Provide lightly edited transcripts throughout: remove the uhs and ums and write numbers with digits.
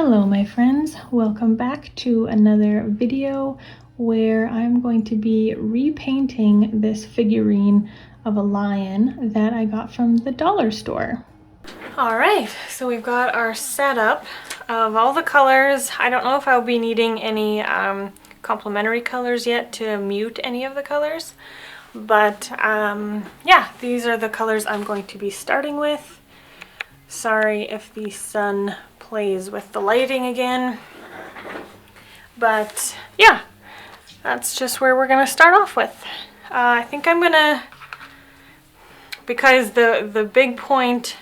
Hello my friends, welcome back to another video where I'm going to be repainting this figurine of a lion that I got from the dollar store. Alright, so we've got our setup of all the colors. I don't know if I'll be needing any complementary colors yet to mute any of the colors, but yeah, these are the colors I'm going to be starting with. Sorry if the sun plays with the lighting again, but yeah, that's just where we're gonna start off with. I think I'm gonna, because the big point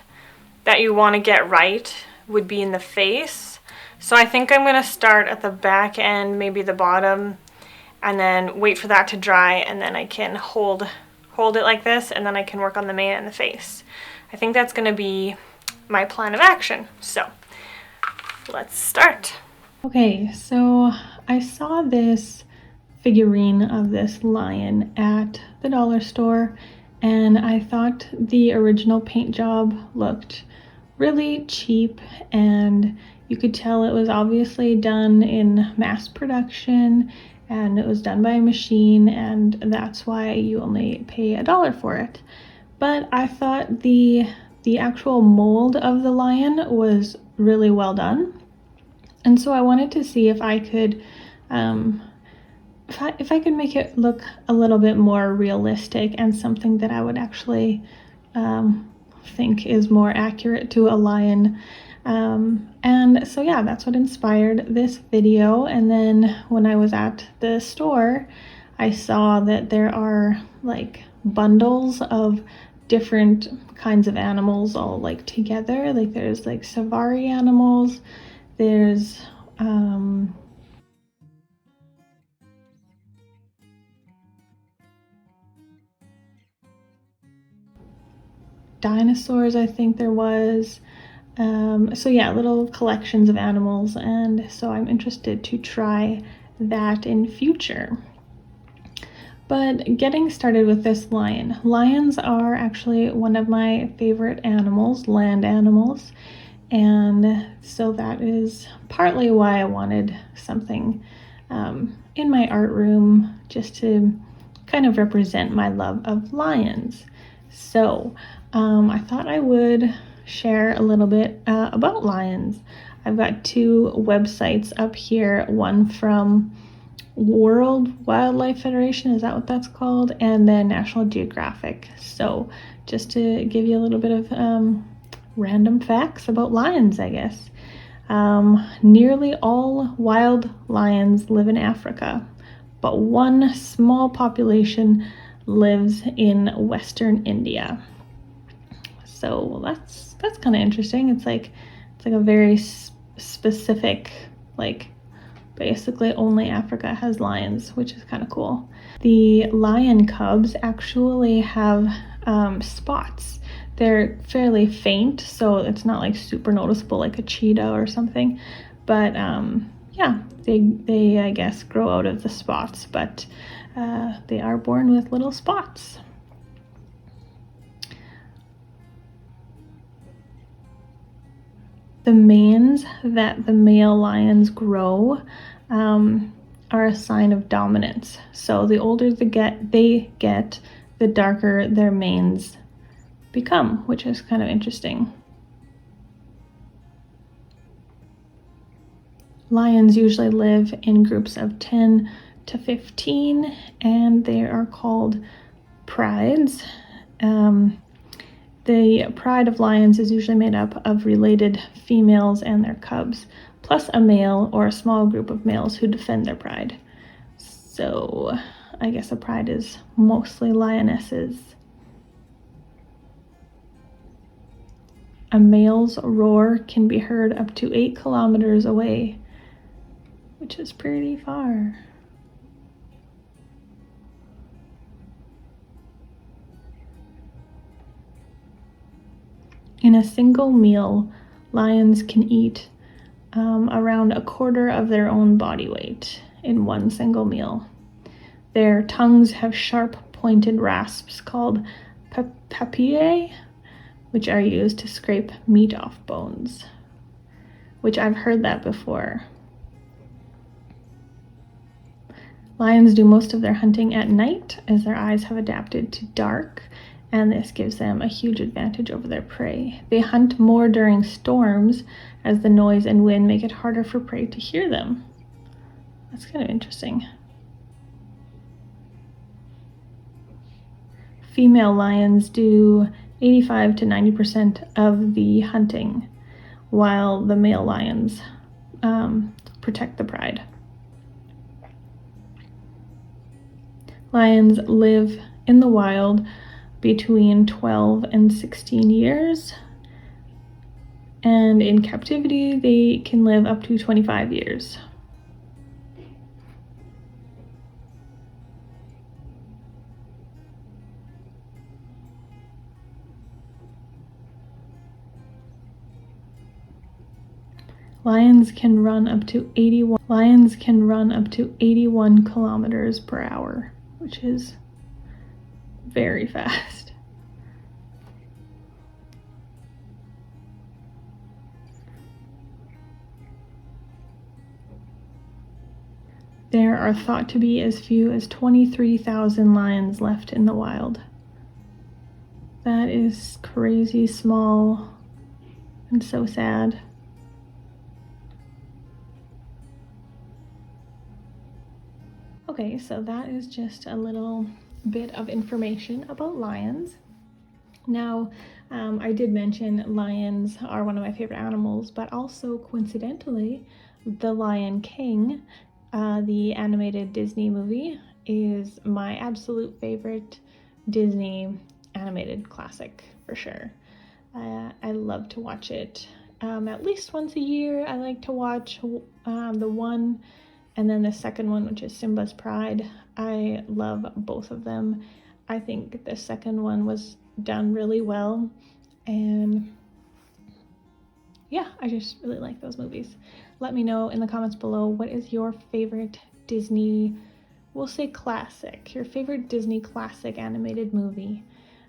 that you want to get right would be in the face, so I think I'm gonna start at the back end, maybe the bottom, and then wait for that to dry, and then I can hold it like this, and then I can work on the mane and the face. I think that's gonna be my plan of action. So let's start. Okay, so I saw this figurine of this lion at the dollar store, and I thought the original paint job looked really cheap, and you could tell it was obviously done in mass production, and it was done by a machine, and that's why you only pay $1 for it. But I thought the actual mold of the lion was really well done, and so I wanted to see if I could if I could make it look a little bit more realistic and something that I would actually think is more accurate to a lion. And so yeah, that's what inspired this video. And then when I was at the store, I saw that there are like bundles of different kinds of animals all like together. Like there's like safari animals, there's dinosaurs, I think there was. So yeah, little collections of animals, and so I'm interested to try that in future. But getting started with this lion. Lions are actually one of my favorite animals, land animals, and so that is partly why I wanted something in my art room just to kind of represent my love of lions. So I thought I would share a little bit about lions. I've got two websites up here, one from World Wildlife Federation, is that what that's called? And then National Geographic. So just to give you a little bit of random facts about lions, I guess. Nearly all wild lions live in Africa, but one small population lives in Western India. So that's kind of interesting. It's like a very specific, like basically only Africa has lions, which is kind of cool. The lion cubs actually have spots. They're fairly faint, so it's not like super noticeable like a cheetah or something, but yeah, they I guess grow out of the spots, but they are born with little spots. The manes that the male lions grow are a sign of dominance. So the older they get, the darker their manes become, which is kind of interesting. Lions usually live in groups of 10 to 15, and they are called prides. The pride of lions is usually made up of related females and their cubs, plus a male or a small group of males who defend their pride. So I guess a pride is mostly lionesses. A male's roar can be heard up to 8 kilometers away, which is pretty far. In a single meal, lions can eat around a quarter of their own body weight in one single meal. Their tongues have sharp pointed rasps called papillae, which are used to scrape meat off bones. which I've heard that before. Lions do most of their hunting at night as their eyes have adapted to dark, and this gives them a huge advantage over their prey. They hunt more during storms as the noise and wind make it harder for prey to hear them. That's kind of interesting. Female lions do 85 to 90% of the hunting, while the male lions protect the pride. Lions live in the wild between 12 and 16 years, and in captivity they can live up to 25 years. Lions can run up to 81 kilometers per hour, which is very fast. There are thought to be as few as 23,000 lions left in the wild. That is crazy small and so sad. Okay, so that is just a little bit of information about lions. Now, I did mention lions are one of my favorite animals, but also coincidentally, The Lion King, the animated Disney movie, is my absolute favorite Disney animated classic for sure. I love to watch it at least once a year. I like to watch the one and then the second one, which is Simba's Pride. I love both of them. I think the second one was done really well, and yeah, I just really like those movies. Let me know in the comments below, what is your favorite Disney, we'll say classic, your favorite Disney classic animated movie?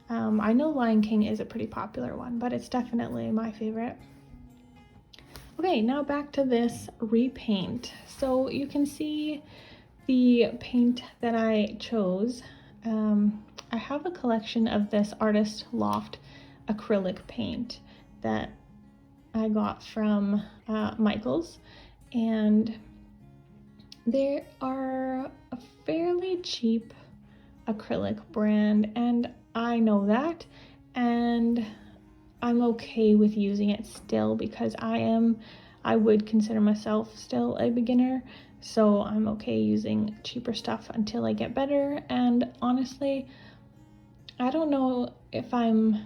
I know Lion King is a pretty popular one, but it's definitely my favorite. Okay, now back to this repaint. So you can see the paint that I chose. I have a collection of this Artist Loft acrylic paint that I got from Michael's, and they are a fairly cheap acrylic brand, and I know that, and I'm okay with using it still because I would consider myself still a beginner, so I'm okay using cheaper stuff until I get better. And honestly, I don't know if I'm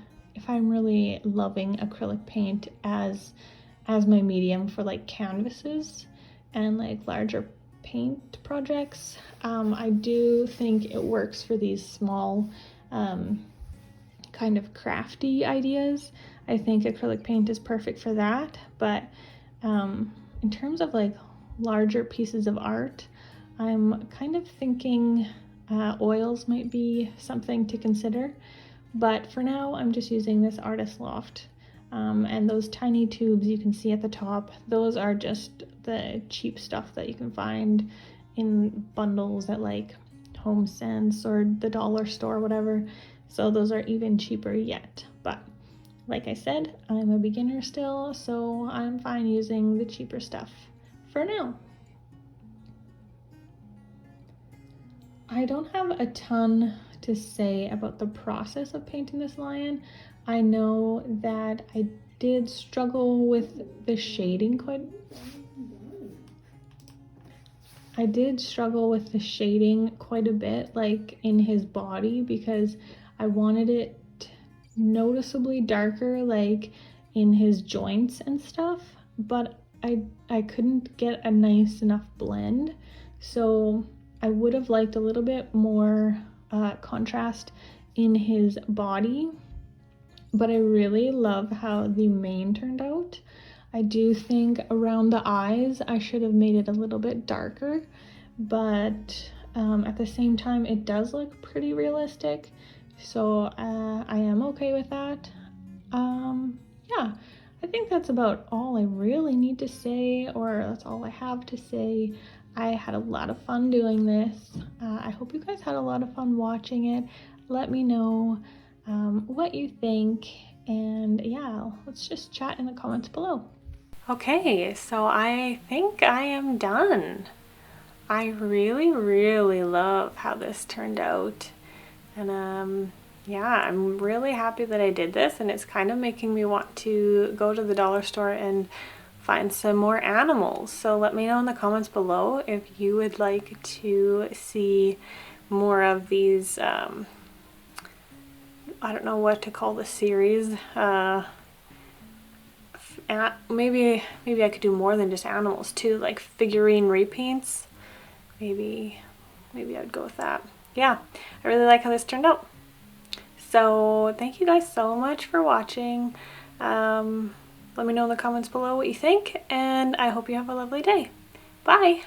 really loving acrylic paint as my medium for like canvases and like larger paint projects. I do think it works for these small kind of crafty ideas. I think acrylic paint is perfect for that, but in terms of like larger pieces of art, I'm kind of thinking oils might be something to consider, but for now I'm just using this Artist Loft, and those tiny tubes you can see at the top, those are just the cheap stuff that you can find in bundles at like Home Sense or the dollar store, whatever. So those are even cheaper yet, but like I said, I'm a beginner still, so I'm fine using the cheaper stuff for now. I don't have a ton to say about the process of painting this lion. I know that I did struggle with the shading quite a bit, like in his body, because I wanted it noticeably darker, like in his joints and stuff, but I couldn't get a nice enough blend, so I would have liked a little bit more contrast in his body. But I really love how the mane turned out. I do think around the eyes I should have made it a little bit darker, but at the same time it does look pretty realistic, so I am okay with that. Yeah, I think that's about all I really need to say, or that's all I have to say. I had a lot of fun doing this. I hope you guys had a lot of fun watching it. Let me know what you think, and yeah, let's just chat in the comments below. Okay, so I think I am done. I really love how this turned out, and yeah, I'm really happy that I did this, and it's kind of making me want to go to the dollar store and find some more animals. So let me know in the comments below if you would like to see more of these, I don't know what to call the series. Maybe I could do more than just animals too, like figurine repaints. Maybe I'd go with that. Yeah, I really like how this turned out. So thank you guys so much for watching. Let me know in the comments below what you think, and I hope you have a lovely day. Bye!